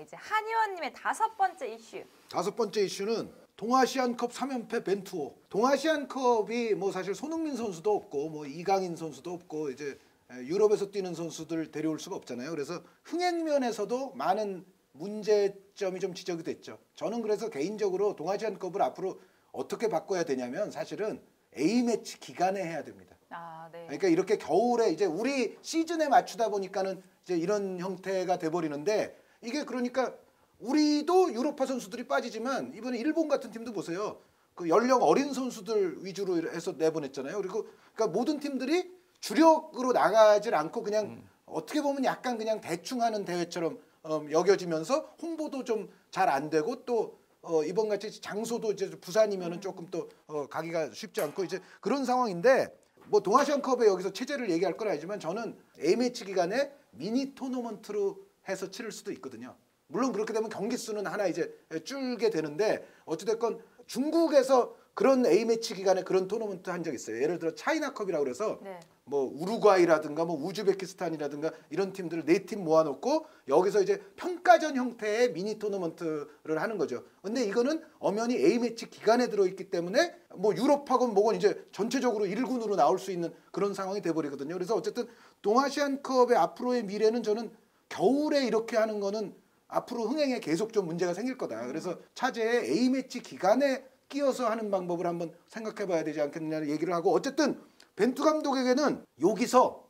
이제 한의원님의 5번째 이슈. 5번째 이슈는 동아시안컵 3연패 벤투호. 동아시안컵이 뭐 사실 손흥민 선수도 없고 뭐 이강인 선수도 없고 이제 유럽에서 뛰는 선수들 데려올 수가 없잖아요. 그래서 흥행면에서도 많은 문제점이 좀 지적이 됐죠. 저는 그래서 개인적으로 동아시안컵을 앞으로 어떻게 바꿔야 되냐면 사실은 A매치 기간에 해야 됩니다. 아, 네. 그러니까 이렇게 겨울에 이제 우리 시즌에 맞추다 보니까는 이제 이런 형태가 돼버리는데 이게 그러니까 우리도 유로파 선수들이 빠지지만 이번에 일본 같은 팀도 보세요. 그 연령 어린 선수들 위주로 해서 내보냈잖아요. 그리고 그러니까 모든 팀들이 주력으로 나가질 않고 그냥 어떻게 보면 약간 그냥 대충 하는 대회처럼 여겨지면서 홍보도 좀 잘 안 되고 또 이번 같이 장소도 이제 부산이면은 조금 또 가기가 쉽지 않고 이제 그런 상황인데 뭐 동아시안컵에 여기서 체제를 얘기할 건 아니지만 저는 A매치 기간에 미니 토너먼트로 해서 치를 수도 있거든요. 물론 그렇게 되면 경기 수는 하나 이제 줄게 되는데 어찌됐건 중국에서 그런 A매치 기간에 그런 토너먼트 한 적 있어요. 예를 들어 차이나컵이라고 그래서 네. 뭐 우루과이라든가 뭐 우즈베키스탄이라든가 이런 팀들을 4팀 모아놓고 여기서 이제 평가전 형태의 미니 토너먼트를 하는 거죠. 근데 이거는 엄연히 A매치 기간에 들어있기 때문에 뭐 유럽하고 뭐건 이제 전체적으로 1군으로 나올 수 있는 그런 상황이 돼버리거든요. 그래서 어쨌든 동아시안컵의 앞으로의 미래는 저는 겨울에 이렇게 하는 거는 앞으로 흥행에 계속 좀 문제가 생길 거다. 그래서 차제에 A매치 기간에 끼어서 하는 방법을 한번 생각해 봐야 되지 않겠느냐는 얘기를 하고 어쨌든 벤투 감독에게는 여기서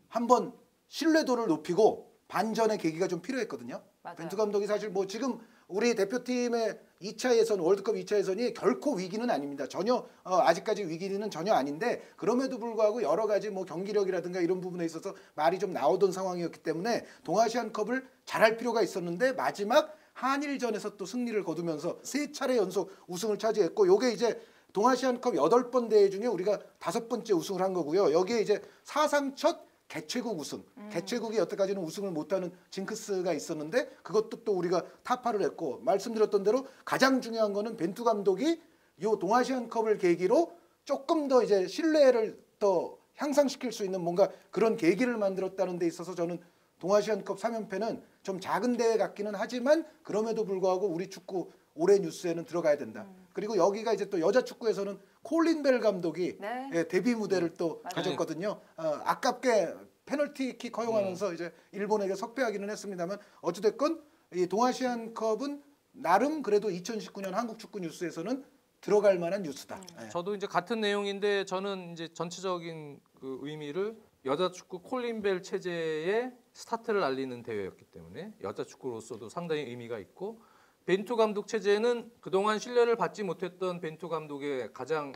한번 신뢰도를 높이고 반전의 계기가 좀 필요했거든요. 맞아요. 벤투 감독이 사실 뭐 지금 우리 대표팀의 2차 예선 월드컵 2차 예선이 결코 위기는 아닙니다. 전혀 아직까지 위기는 전혀 아닌데 그럼에도 불구하고 여러 가지 뭐 경기력이라든가 이런 부분에 있어서 말이 좀 나오던 상황이었기 때문에 동아시안컵을 잘할 필요가 있었는데 마지막 한일전에서 또 승리를 거두면서 3차례 연속 우승을 차지했고 요게 이제 동아시안컵 8번 대회 중에 우리가 5번째 우승을 한 거고요. 여기에 이제 사상 첫 개최국 우승. 개최국이 여태까지는 우승을 못하는 징크스가 있었는데 그것도 또 우리가 타파를 했고 말씀드렸던 대로 가장 중요한 거는 벤투 감독이 요 동아시안컵을 계기로 조금 더 이제 신뢰를 더 향상시킬 수 있는 뭔가 그런 계기를 만들었다는 데 있어서 저는 동아시안컵 3연패는 좀 작은 대회 같기는 하지만 그럼에도 불구하고 우리 축구 올해 뉴스에는 들어가야 된다. 그리고 여기가 이제 또 여자 축구에서는 콜린 벨 감독이 네. 예, 데뷔 무대를 또 가졌거든요. 아깝게 페널티킥 허용하면서 이제 일본에게 석패하기는 했습니다만 어찌됐건 이 동아시안컵은 나름 그래도 2019년 한국 축구 뉴스에서는 들어갈 만한 뉴스다. 예. 저도 이제 같은 내용인데 저는 이제 전체적인 그 의미를 여자 축구 콜린벨 체제의 스타트를 알리는 대회였기 때문에 여자 축구로서도 상당히 의미가 있고 벤투 감독 체제는 그동안 신뢰를 받지 못했던 벤투 감독의 가장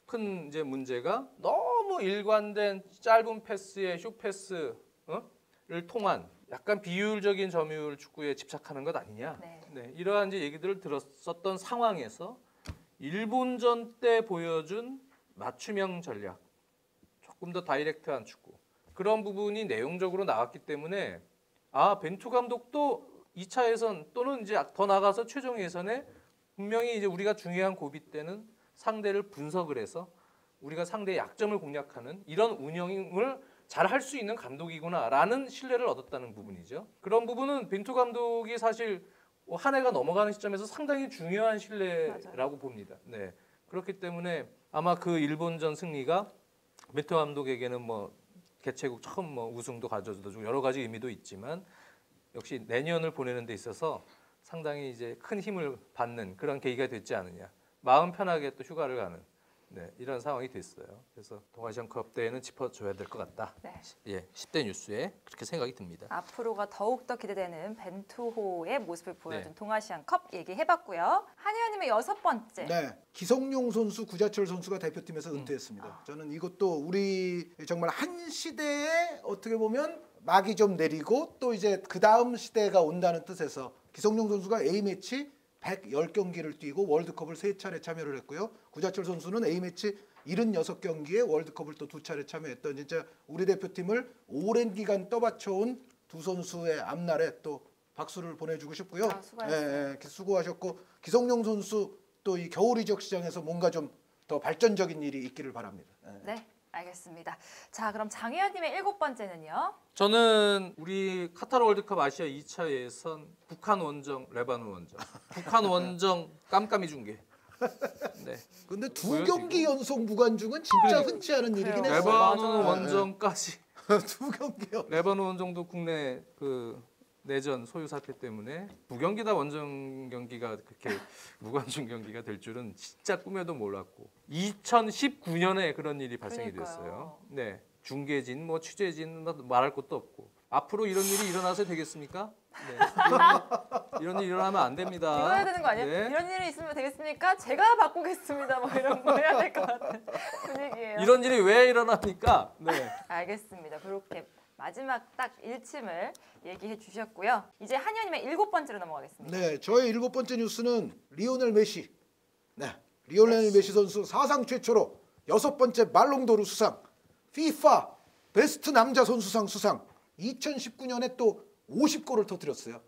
큰 이제 문제가 너무 일관된 짧은 패스의 슛 패스를 통한 약간 비효율적인 점유율 축구에 집착하는 것 아니냐. 네. 이러한 이제 얘기들을 들었었던 상황에서 일본전 때 보여준 맞춤형 전략, 조금 더 다이렉트한 축구 그런 부분이 내용적으로 나왔기 때문에 벤투 감독도 2차 예선 또는 이제 더 나가서 최종 예선에 분명히 이제 우리가 중요한 고비 때는 상대를 분석을 해서 우리가 상대의 약점을 공략하는 이런 운영을 잘 할 수 있는 감독이구나라는 신뢰를 얻었다는 부분이죠. 그런 부분은 벤투 감독이 사실 한 해가 넘어가는 시점에서 상당히 중요한 신뢰라고 맞아요. 봅니다. 네. 그렇기 때문에 아마 그 일본전 승리가 벤투 감독에게는 뭐 개최국 처음 뭐 우승도 가져다 주고 여러 가지 의미도 있지만 역시 내년을 보내는 데 있어서 상당히 이제 큰 힘을 받는 그런 계기가 됐지 않느냐. 마음 편하게 또 휴가를 가는 이런 상황이 됐어요. 그래서 동아시안컵 때에는 짚어줘야 될 것 같다. 네. 예, 10대 뉴스에 그렇게 생각이 듭니다. 앞으로가 더욱더 기대되는 벤투호의 모습을 보여준 네. 동아시안컵 얘기해봤고요. 한의원님의 6번째. 네, 기성용 선수, 구자철 선수가 대표팀에서 은퇴했습니다. 저는 이것도 우리 정말 한 시대에 어떻게 보면 막이 좀 내리고 또 이제 그 다음 시대가 온다는 뜻에서 기성용 선수가 A매치 110경기를 뛰고 월드컵을 3차례 참여를 했고요. 구자철 선수는 A매치 76경기에 월드컵을 또 2차례 참여했던 진짜 우리 대표팀을 오랜 기간 떠받쳐온 두 선수의 앞날에 또 박수를 보내주고 싶고요. 수고하셨어요. 수고하셨고 기성용 선수 또 이 겨울 이적 시장에서 뭔가 좀 더 발전적인 일이 있기를 바랍니다. 네. 알겠습니다. 자, 그럼 장혜연님의 7번째는요? 저는 우리 카타르 월드컵 아시아 2차 예선 북한 원정, 레바논 원정. 북한 원정 깜깜이 중계. 네. 근데 두 보여지고. 경기 연속 무관중은 진짜 그러니까. 흔치 않은 일이긴 그래요. 했어요. 레바논 맞아요. 원정까지. 두 경기요. 레바논 원정도 국내 그 내전 소유 사태 때문에 두 경기 다 원정 경기가 그렇게 무관중 경기가 될 줄은 진짜 꿈에도 몰랐고 2019년에 그런 일이 발생이 그러니까요. 됐어요. 네, 중계진, 뭐 취재진 말할 것도 없고 앞으로 이런 일이 일어나서 되겠습니까? 네, 이런 일이 일어나면 안 됩니다. 이거 해야 되는 거 아니에요? 네. 이런 일이 있으면 되겠습니까? 제가 바꾸겠습니다. 뭐 이런 거 해야 될 것 같은 분위기예요. 이런 일이 왜 일어납니까? 네. 알겠습니다. 그렇게 마지막 딱 일침을 얘기해 주셨고요. 이제 한현님의 7번째로 넘어가겠습니다. 네, 저의 7번째 뉴스는 리오넬 메시. 네, 리오넬 메시 선수 사상 최초로 6번째 말롱도르 수상, FIFA 베스트 남자 선수상 수상. 2019년에 또 50골을 터뜨렸어요.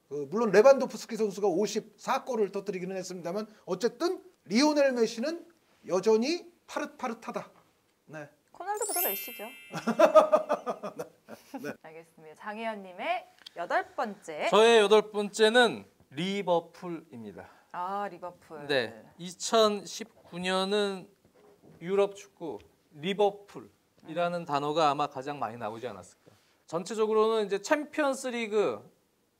물론 레반도프스키 선수가 54골을 터뜨리기는 했습니다만 어쨌든 리오넬 메시는 여전히 파릇파릇하다. 네. 호날두보다 메시죠. 네. 알겠습니다. 장혜연님의 8번째. 저의 8번째는 리버풀입니다. 아, 리버풀. 네, 2019년은 유럽 축구 리버풀이라는 단어가 아마 가장 많이 나오지 않았을까. 전체적으로는 이제 챔피언스리그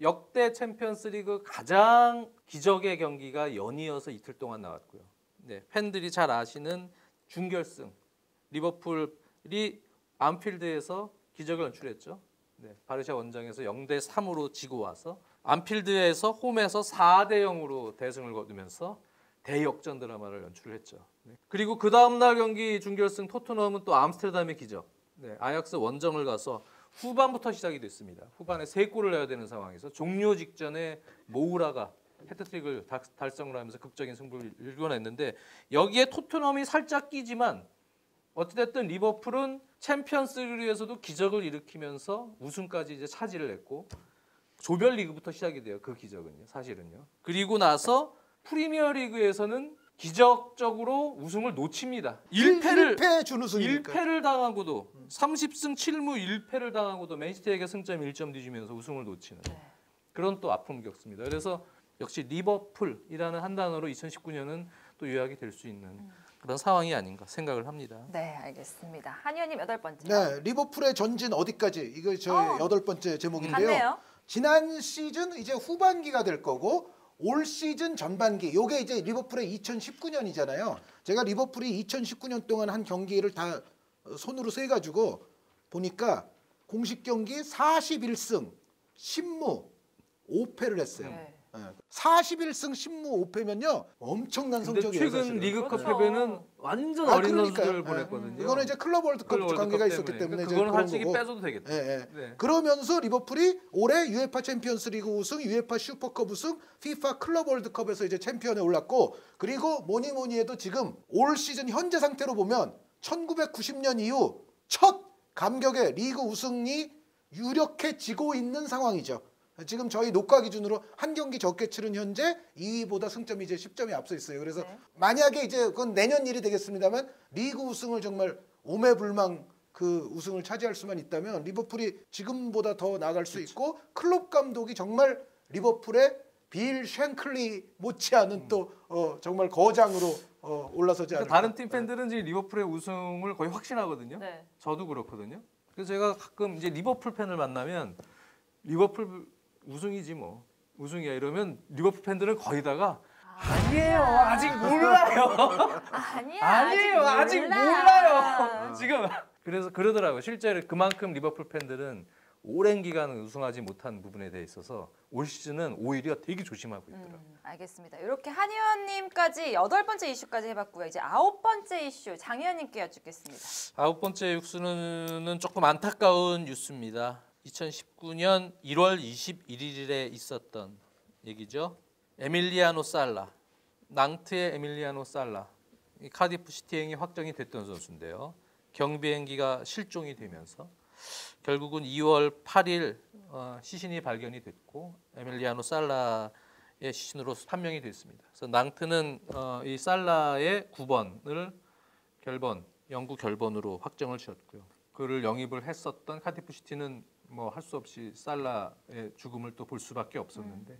역대 챔피언스리그 가장 기적의 경기가 연이어서 이틀 동안 나왔고요. 네, 팬들이 잘 아시는 준결승 리버풀이 안필드에서 기적을 연출했죠. 네, 바르샤 원정에서 0대3으로 지고 와서 안필드에서 홈에서 4대0으로 대승을 거두면서 대역전 드라마를 연출했죠. 네. 그리고 그 다음 날 경기 준결승 토트넘은 또 암스테르담의 기적. 네, 아약스 원정을 가서 후반부터 시작이 됐습니다. 후반에 3골을 넣어야 되는 상황에서 종료 직전에 모우라가 해트트릭을 달성을 하면서 극적인 승부를 이뤄냈는데 여기에 토트넘이 살짝 끼지만 어찌됐든 리버풀은 챔피언스리그에서도 기적을 일으키면서 우승까지 이제 차지를 했고 조별리그부터 시작이 돼요. 그 기적은요. 사실은요. 그리고 나서 프리미어리그에서는 기적적으로 우승을 놓칩니다. 1패 준우승이니까. 1패를 당하고도 30승 7무 1패를 당하고도 맨시티에게 승점 1점 뒤지면서 우승을 놓치는 그런 또 아픔을 겪습니다. 그래서 역시 리버풀이라는 한 단어로 2019년은 또 요약이 될 수 있는 그런 상황이 아닌가 생각을 합니다. 네, 알겠습니다. 한현님 8번째. 네, 리버풀의 전진 어디까지? 이거 저의 8번째 제목인데요. 같네요. 지난 시즌 이제 후반기가 될 거고 올 시즌 전반기 요게 이제 리버풀의 2019년이잖아요. 제가 리버풀이 2019년 동안 한 경기를 다 손으로 세 가지고 보니까 공식 경기 41승 10무 5패를 했어요. 네. 41승 10무 5패면요 엄청난 근데 성적이에요. 최근 사실은. 리그컵 그렇죠. 패배는 완전 어린 그러니까요. 선수들을 예. 보냈거든요. 이거는 이제 클럽 월드컵 관계가 있었기 때문에 이제 그거는 그런 솔직히 거고. 빼줘도 되겠다. 예, 예. 네. 그러면서 리버풀이 올해 UEFA 챔피언스리그 우승, UEFA 슈퍼컵 우승, FIFA 클럽 월드컵에서 이제 챔피언에 올랐고 그리고 뭐니 해도 지금 올 시즌 현재 상태로 보면 1990년 이후 첫 감격의 리그 우승이 유력해지고 있는 상황이죠. 지금 저희 녹화 기준으로 한 경기 적게 치른 현재 2위보다 승점이 이제 10점이 앞서 있어요. 그래서 네. 만약에 이제 그건 내년 일이 되겠습니다만 리그 우승을 정말 오매불망 그 우승을 차지할 수만 있다면 리버풀이 지금보다 더 나아갈 수 있고 클롭 감독이 정말 리버풀의 빌 쉔클리 못지않은 또 정말 거장으로 올라서지 않을까. 다른 팀 팬들은 지금 리버풀의 우승을 거의 확신하거든요. 네. 저도 그렇거든요. 그래서 제가 가끔 이제 리버풀 팬을 만나면 리버풀 우승이지 뭐 우승이야 이러면 리버풀 팬들은 거의 다가 아니에요 아직 몰라요. 아니에요. 아직 몰라요. 지금 그래서 그러더라고요. 실제로 그만큼 리버풀 팬들은 오랜 기간 우승하지 못한 부분에 대해 있어서 올 시즌은 오히려 되게 조심하고 있더라고요. 알겠습니다. 이렇게 한의원님까지 8번째 이슈까지 해봤고요. 이제 9번째 이슈 장혜연님께 여쭙겠습니다. 9번째 뉴스는 조금 안타까운 뉴스입니다. 2019년 1월 21일에 있었던 얘기죠. 에밀리아노 살라, 낭트의 에밀리아노 살라, 카디프 시티행이 확정이 됐던 선수인데요. 경비행기가 실종이 되면서 결국은 2월 8일 시신이 발견이 됐고 에밀리아노 살라의 시신으로 판명이 됐습니다. 그래서 낭트는 이 살라의 9번을 결번 영구 결번으로 확정을 지었고요. 그를 영입을 했었던 카디프 시티는 뭐 할 수 없이 살라의 죽음을 또 볼 수밖에 없었는데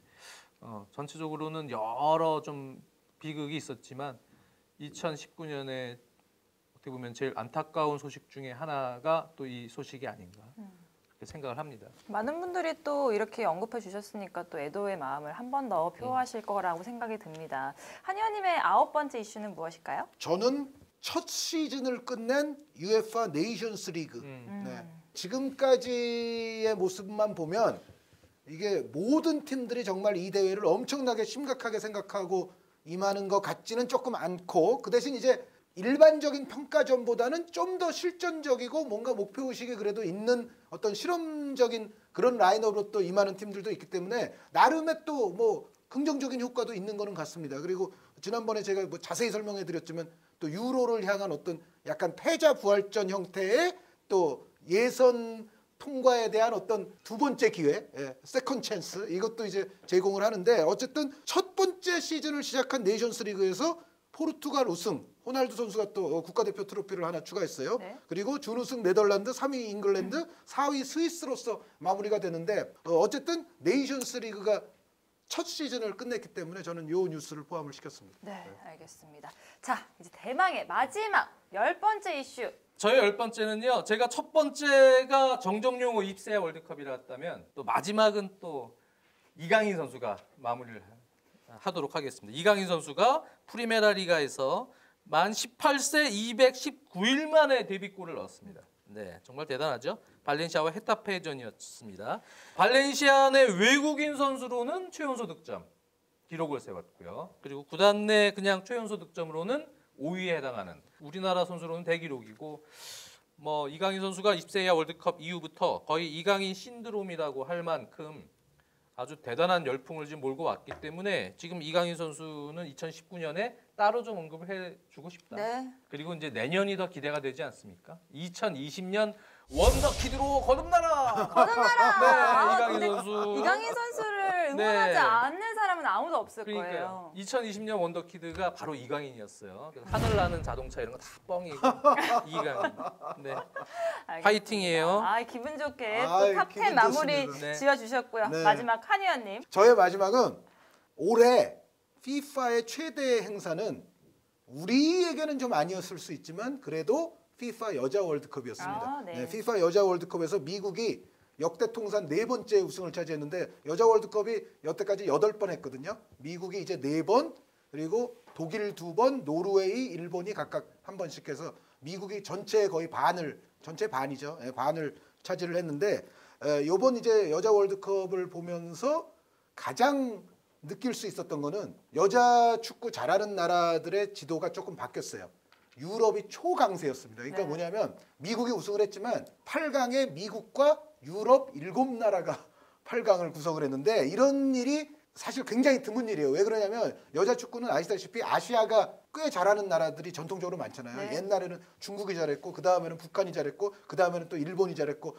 전체적으로는 여러 좀 비극이 있었지만 2019년에 어떻게 보면 제일 안타까운 소식 중에 하나가 또 이 소식이 아닌가 그렇게 생각을 합니다. 많은 분들이 또 이렇게 언급해 주셨으니까 또 애도의 마음을 한 번 더 표하실 거라고 생각이 듭니다. 한 의원님의 9번째 이슈는 무엇일까요? 저는 첫 시즌을 끝낸 UEFA 네이션스 리그. 네. 지금까지의 모습만 보면 이게 모든 팀들이 정말 이 대회를 엄청나게 심각하게 생각하고 임하는 것 같지는 조금 않고 그 대신 이제 일반적인 평가전보다는 좀 더 실전적이고 뭔가 목표의식이 그래도 있는 어떤 실험적인 그런 라인업으로 또 임하는 팀들도 있기 때문에 나름의 또 뭐 긍정적인 효과도 있는 거는 같습니다. 그리고 지난번에 제가 뭐 자세히 설명해 드렸지만 또 유로를 향한 어떤 약간 패자 부활전 형태의 또 예선 통과에 대한 어떤 두 번째 기회, 세컨 찬스 이것도 이제 제공을 하는데 어쨌든 첫 번째 시즌을 시작한 네이션스 리그에서 포르투갈 우승, 호날두 선수가 또 국가대표 트로피를 하나 추가했어요. 네. 그리고 준우승 네덜란드, 3위 잉글랜드, 4위 스위스로서 마무리가 되는데 어쨌든 네이션스 리그가 첫 시즌을 끝냈기 때문에 저는 이 뉴스를 포함을 시켰습니다. 네, 알겠습니다. 자, 이제 대망의 마지막 10번째 이슈. 저희 10번째는요. 제가 첫 번째가 정정용호 입세 월드컵이라 했다면 또 마지막은 또 이강인 선수가 마무리를 하도록 하겠습니다. 이강인 선수가 프리메라 리가에서 만 18세 219일 만에 데뷔골을 넣었습니다. 네, 정말 대단하죠. 발렌시아와 헤타페전이었습니다. 발렌시아 내 외국인 선수로는 최연소 득점 기록을 세웠고요. 그리고 구단 내 그냥 최연소 득점으로는 5위에 해당하는 우리나라 선수로는 대기록이고 뭐 이강인 선수가 20세 이하 월드컵 이후부터 거의 이강인 신드롬이라고 할 만큼 아주 대단한 열풍을 지금 몰고 왔기 때문에 지금 이강인 선수는 2019년에 따로 좀 언급을 해주고 싶다. 네. 그리고 이제 내년이 더 기대가 되지 않습니까? 2020년 원더키드로 거듭나라. 거듭나라. 네, 이강인 선수. 이강인 선수를 응원하지 네. 않는 사람은 아무도 없을 그러니까요. 거예요. 2020년 원더키드가 바로 이강인이었어요. 그래서 하늘 나는 자동차 이런 거 다 뻥이고 이강인. 네. 알겠습니다. 파이팅이에요. 아, 기분 좋게 아이, 또 탑10 기분 마무리 좋습니다. 네. 지어주셨고요. 네. 마지막 한 의원님. 저의 마지막은 올해 FIFA의 최대 행사는 우리에게는 좀 아니었을 수 있지만 그래도 FIFA 여자 월드컵이었습니다. 아, 네. FIFA 여자 월드컵에서 미국이 역대 통산 4번째 우승을 차지했는데 여자 월드컵이 여태까지 8번 했거든요. 미국이 이제 4번 그리고 독일 2번, 노르웨이, 일본이 각각 한 번씩 해서 미국이 전체 거의 반을 전체 반이죠. 반을 차지를 했는데 이번 이제 여자 월드컵을 보면서 가장 느낄 수 있었던 거는 여자 축구 잘하는 나라들의 지도가 조금 바뀌었어요. 유럽이 초강세였습니다. 그러니까 네. 뭐냐면 미국이 우승을 했지만 8강에 미국과 유럽 7나라가 8강을 구성을 했는데 이런 일이 사실 굉장히 드문 일이에요. 왜 그러냐면 여자 축구는 아시다시피 아시아가 꽤 잘하는 나라들이 전통적으로 많잖아요. 네. 옛날에는 중국이 잘했고 그 다음에는 북한이 잘했고 그 다음에는 또 일본이 잘했고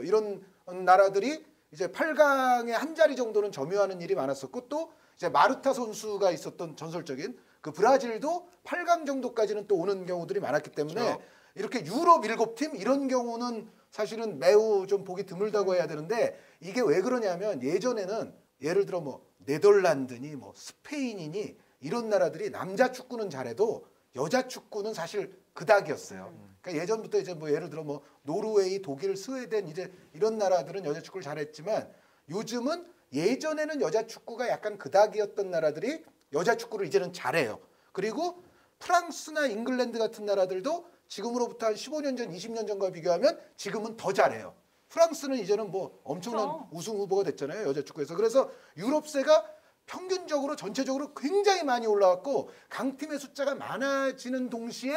이런 나라들이 이제 8강에 한 자리 정도는 점유하는 일이 많았었고 또 이제 마르타 선수가 있었던 전설적인 그 브라질도 8강 정도까지는 또 오는 경우들이 많았기 때문에 그렇죠. 이렇게 유럽 7팀 이런 경우는 사실은 매우 좀 보기 드물다고 해야 되는데 이게 왜 그러냐면 예전에는 예를 들어 뭐 네덜란드니 뭐 스페인이니 이런 나라들이 남자 축구는 잘해도 여자 축구는 사실 그닥이었어요. 그러니까 예전부터 이제 뭐 예를 들어 뭐 노르웨이, 독일, 스웨덴 이제 이런 나라들은 여자 축구를 잘했지만 요즘은 예전에는 여자 축구가 약간 그닥이었던 나라들이 여자 축구를 이제는 잘해요. 그리고 프랑스나 잉글랜드 같은 나라들도 지금으로부터 한 15년 전, 20년 전과 비교하면 지금은 더 잘해요. 프랑스는 이제는 뭐 엄청난 그렇죠. 우승 후보가 됐잖아요. 여자 축구에서. 그래서 유럽세가 평균적으로 전체적으로 굉장히 많이 올라왔고 강팀의 숫자가 많아지는 동시에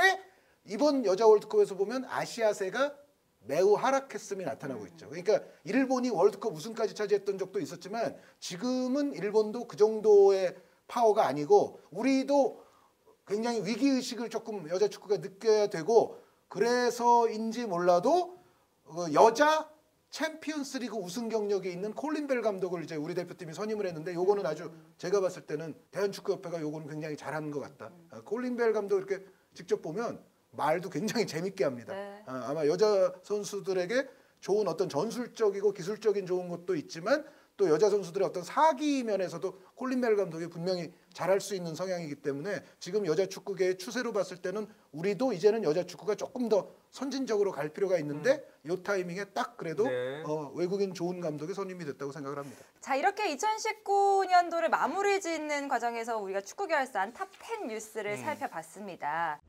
이번 여자 월드컵에서 보면 아시아세가 매우 하락했음이 나타나고 있죠. 그러니까 일본이 월드컵 우승까지 차지했던 적도 있었지만 지금은 일본도 그 정도의 파워가 아니고 우리도 굉장히 위기의식을 조금 여자 축구가 느껴야 되고 그래서인지 몰라도 여자 챔피언스 리그 우승 경력이 있는 콜린 벨 감독을 이제 우리 대표팀이 선임을 했는데 요거는 아주 제가 봤을 때는 대한축구협회가 요거는 굉장히 잘하는 것 같다. 콜린 벨 감독 이렇게 직접 보면 말도 굉장히 재밌게 합니다. 네. 아마 여자 선수들에게 좋은 어떤 전술적이고 기술적인 좋은 것도 있지만 또 여자 선수들의 어떤 사기 면에서도 콜린 멜 감독이 분명히 잘할 수 있는 성향이기 때문에 지금 여자 축구계의 추세로 봤을 때는 우리도 이제는 여자 축구가 조금 더 선진적으로 갈 필요가 있는데 이 타이밍에 딱 그래도 네. 외국인 좋은 감독이 선임이 됐다고 생각을 합니다. 자, 이렇게 2019년도를 마무리 짓는 과정에서 우리가 축구 결산 탑 10 뉴스를 살펴봤습니다.